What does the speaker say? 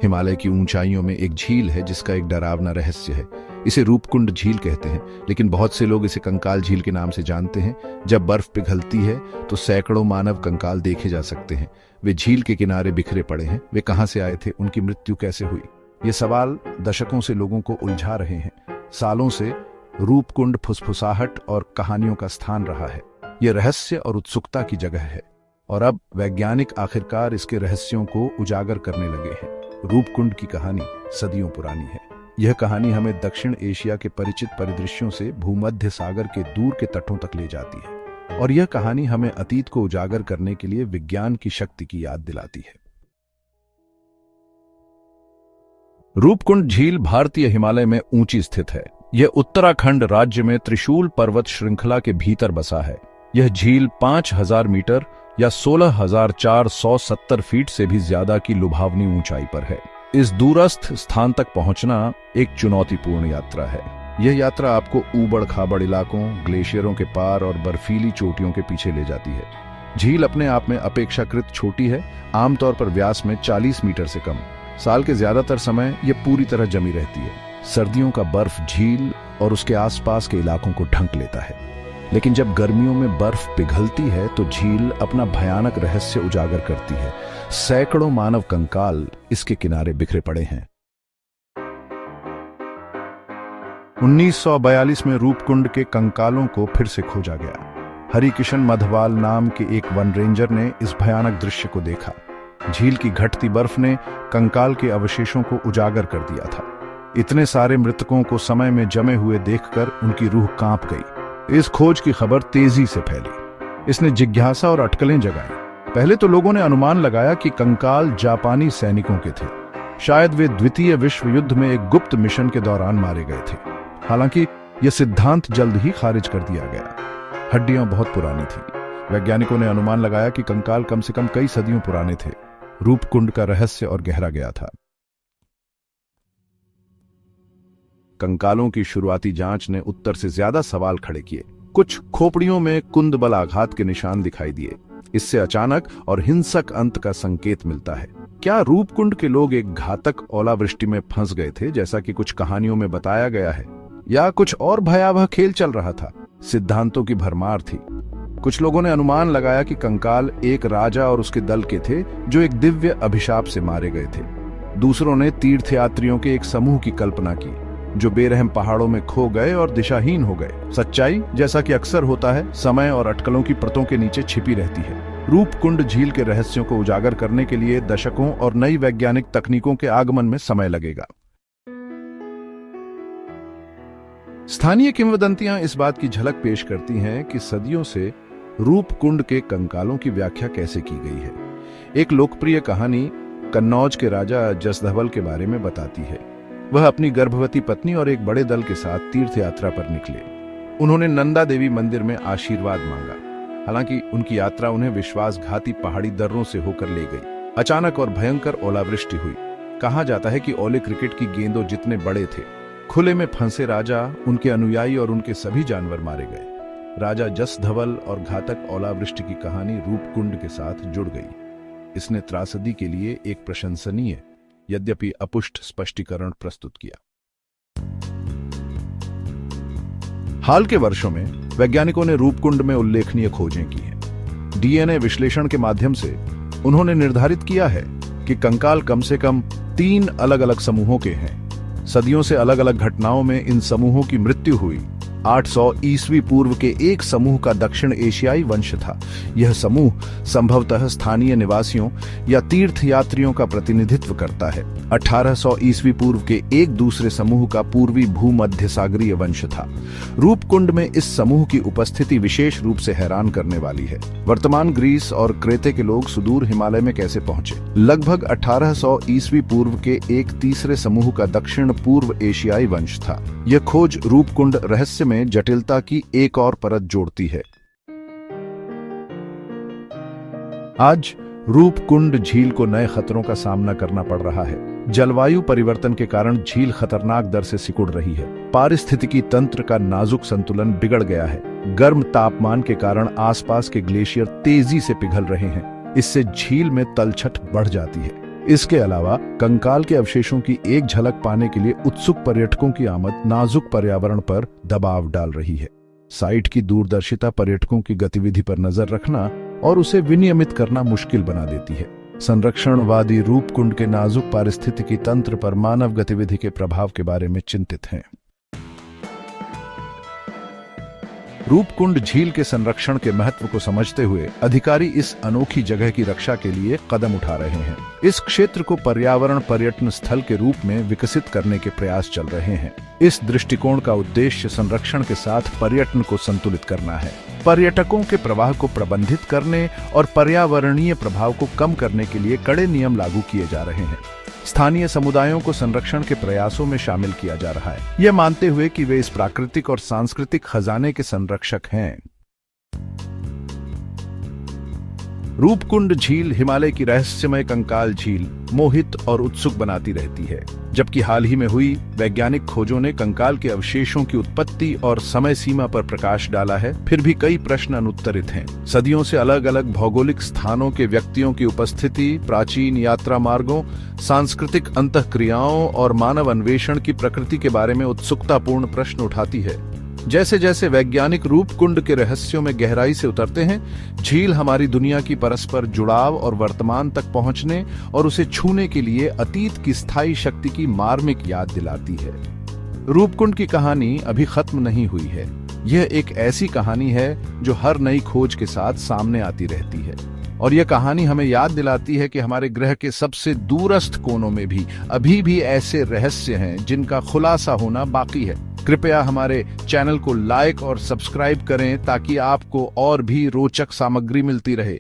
हिमालय की ऊंचाइयों में एक झील है जिसका एक डरावना रहस्य है। इसे रूपकुंड झील कहते हैं, लेकिन बहुत से लोग इसे कंकाल झील के नाम से जानते हैं। जब बर्फ पिघलती है तो सैकड़ों मानव कंकाल देखे जा सकते हैं। वे झील के किनारे बिखरे पड़े हैं। वे कहां से आए थे, उनकी मृत्यु कैसे हुई, ये सवाल दशकों से लोगों को उलझा रहे हैं। सालों से रूपकुंड फुसफुसाहट और कहानियों का स्थान रहा है। यह रहस्य और उत्सुकता की जगह है, और अब वैज्ञानिक आखिरकार इसके रहस्यों को उजागर करने लगे हैं। रूपकुंड की कहानी सदियों पुरानी है। यह कहानी हमें दक्षिण एशिया के परिचित परिदृश्यों से भूमध्य सागर के दूर के तटों तक ले जाती है, और यह कहानी हमें अतीत को उजागर करने के लिए विज्ञान की शक्ति की याद दिलाती है। रूपकुंड झील भारतीय हिमालय में ऊंची स्थित है। यह उत्तराखंड राज्य में त्रिशूल पर्वत श्रृंखला के भीतर बसा है। यह झील 5000 मीटर या 16,470 फीट से भी ज्यादा की लुभावनी ऊंचाई पर है। इस दूरस्थ स्थान तक पहुंचना एक चुनौतीपूर्ण यात्रा है। यह यात्रा आपको ऊबड़ खाबड़ इलाकों, ग्लेशियरों के पार और बर्फीली चोटियों के पीछे ले जाती है। झील अपने आप में अपेक्षाकृत छोटी है, आमतौर पर व्यास में 40 मीटर से कम। साल के ज्यादातर समय यह पूरी तरह जमी रहती है। सर्दियों का बर्फ झील और उसके आसपास के इलाकों को ढक लेता है, लेकिन जब गर्मियों में बर्फ पिघलती है तो झील अपना भयानक रहस्य उजागर करती है। सैकड़ों मानव कंकाल इसके किनारे बिखरे पड़े हैं। 1942 में रूपकुंड के कंकालों को फिर से खोजा गया। हरिकिशन मधवाल नाम के एक वन रेंजर ने इस भयानक दृश्य को देखा। झील की घटती बर्फ ने कंकाल के अवशेषों को उजागर कर दिया था। इतने सारे मृतकों को समय में जमे हुए देखकर उनकी रूह कांप गई। इस खोज की खबर तेजी से फैली। इसने जिज्ञासा और अटकलें जगाई। पहले तो लोगों ने अनुमान लगाया कि कंकाल जापानी सैनिकों के थे। शायद वे द्वितीय विश्व युद्ध में एक गुप्त मिशन के दौरान मारे गए थे। हालांकि यह सिद्धांत जल्द ही खारिज कर दिया गया। हड्डियां बहुत पुरानी थी। वैज्ञानिकों ने अनुमान लगाया कि कंकाल कम से कम कई सदियों पुराने थे। रूपकुंड का रहस्य और गहरा गया था। कंकालों की शुरुआती जांच ने उत्तर से ज्यादा सवाल खड़े किए। कुछ खोपड़ियों में कुंदबल आघात के निशान दिखाई दिए। इससे अचानक और हिंसक अंत का संकेत मिलता है। क्या रूपकुंड के लोग एक घातक ओलावृष्टि में फंस गए थे, जैसा कि कुछ कहानियों में बताया गया है, या कुछ और भयावह खेल चल रहा था? सिद्धांतों की भरमार थी। कुछ लोगों ने अनुमान लगाया कि कंकाल एक राजा और उसके दल के थे जो एक दिव्य अभिशाप से मारे गए थे। दूसरों ने तीर्थयात्रियों के एक समूह की कल्पना की जो बेरहम पहाड़ों में खो गए और दिशाहीन हो गए। सच्चाई, जैसा कि अक्सर होता है, समय और अटकलों की परतों के नीचे छिपी रहती है। रूपकुंड झील के रहस्यों को उजागर करने के लिए दशकों और नई वैज्ञानिक तकनीकों के आगमन में समय लगेगा। स्थानीय किंवदंतियां इस बात की झलक पेश करती हैं कि सदियों से रूपकुंड के कंकालों की व्याख्या कैसे की गई है। एक लोकप्रिय कहानी कन्नौज के राजा जसधवल के बारे में बताती है। वह अपनी गर्भवती पत्नी और एक बड़े दल के साथ तीर्थ यात्रा पर निकले। उन्होंने नंदा देवी मंदिर में आशीर्वाद मांगा। हालांकि उनकी यात्रा उन्हें विश्वासघाती पहाड़ी दर्रों से होकर ले गई। अचानक और भयंकर ओलावृष्टि हुई। कहा जाता है कि ओले क्रिकेट की गेंदों जितने बड़े थे। खुले में फंसे राजा, उनके अनुयायी और उनके सभी जानवर मारे गए। राजा जसधवल और घातक ओलावृष्टि की कहानी रूपकुंड के साथ जुड़ गई। इसने त्रासदी के लिए एक प्रशंसनीय यद्यपि अपुष्ट स्पष्टीकरण प्रस्तुत किया। हाल के वर्षों में वैज्ञानिकों ने रूपकुंड में उल्लेखनीय खोजें की हैं। डीएनए विश्लेषण के माध्यम से उन्होंने निर्धारित किया है कि कंकाल कम से कम 3 अलग-अलग समूहों के हैं। सदियों से अलग-अलग घटनाओं में इन समूहों की मृत्यु हुई। 800 ईस्वी पूर्व के एक समूह का दक्षिण एशियाई वंश था। यह समूह संभवतः स्थानीय निवासियों या तीर्थयात्रियों का प्रतिनिधित्व करता है। 1800 ईस्वी पूर्व के एक दूसरे समूह का पूर्वी भूमध्य सागरीय वंश था। रूपकुंड में इस समूह की उपस्थिति विशेष रूप से हैरान करने वाली है। वर्तमान ग्रीस और क्रेते के लोग सुदूर हिमालय में कैसे पहुंचे? लगभग 1800 ईस्वी पूर्व के एक तीसरे समूह का दक्षिण पूर्व एशियाई वंश था। यह खोज रूपकुंड रहस्य में जटिलता की एक और परत जोड़ती है। आज रूपकुंड झील को नए खतरों का सामना करना पड़ रहा है। जलवायु परिवर्तन के कारण झील खतरनाक दर से सिकुड़ रही है। पारिस्थितिकी तंत्र का नाजुक संतुलन बिगड़ गया है। गर्म तापमान के कारण आसपास के ग्लेशियर तेजी से पिघल रहे हैं। इससे झील में तलछट बढ़ जाती है। इसके अलावा कंकाल के अवशेषों की एक झलक पाने के लिए उत्सुक पर्यटकों की आमद नाजुक पर्यावरण पर दबाव डाल रही है। साइट की दूरदर्शिता पर्यटकों की गतिविधि पर नजर रखना और उसे विनियमित करना मुश्किल बना देती है। संरक्षणवादी रूपकुंड के नाजुक पारिस्थितिकी तंत्र पर मानव गतिविधि के प्रभाव के बारे में चिंतित हैं। रूपकुंड झील के संरक्षण के महत्व को समझते हुए अधिकारी इस अनोखी जगह की रक्षा के लिए कदम उठा रहे हैं। इस क्षेत्र को पर्यावरण पर्यटन स्थल के रूप में विकसित करने के प्रयास चल रहे हैं। इस दृष्टिकोण का उद्देश्य संरक्षण के साथ पर्यटन को संतुलित करना है, पर्यटकों के प्रवाह को प्रबंधित करने और पर्यावरणीय प्रभाव को कम करने के लिए कड़े नियम लागू किए जा रहे हैं। स्थानीय समुदायों को संरक्षण के प्रयासों में शामिल किया जा रहा है, यह मानते हुए कि वे इस प्राकृतिक और सांस्कृतिक खजाने के संरक्षक हैं। रूपकुंड झील हिमालय की रहस्यमय कंकाल झील मोहित और उत्सुक बनाती रहती है। जबकि हाल ही में हुई वैज्ञानिक खोजों ने कंकाल के अवशेषों की उत्पत्ति और समय सीमा पर प्रकाश डाला है, फिर भी कई प्रश्न अनुत्तरित हैं। सदियों से अलग अलग भौगोलिक स्थानों के व्यक्तियों की उपस्थिति, प्राचीन यात्रा मार्गों, सांस्कृतिक अंतःक्रियाओं और मानव अन्वेषण की प्रकृति के बारे में उत्सुकतापूर्ण प्रश्न उठाती है। जैसे जैसे वैज्ञानिक रूपकुंड के रहस्यों में गहराई से उतरते हैं, झील हमारी दुनिया की परस्पर जुड़ाव और वर्तमान तक पहुंचने और उसे छूने के लिए अतीत की स्थायी शक्ति की मार्मिक याद दिलाती है। रूपकुंड की कहानी अभी खत्म नहीं हुई है। यह एक ऐसी कहानी है जो हर नई खोज के साथ सामने आती रहती है, और यह कहानी हमें याद दिलाती है कि हमारे ग्रह के सबसे दूरस्थ कोनों में भी अभी भी ऐसे रहस्य हैं जिनका खुलासा होना बाकी है। कृपया हमारे चैनल को लाइक और सब्सक्राइब करें ताकि आपको और भी रोचक सामग्री मिलती रहे।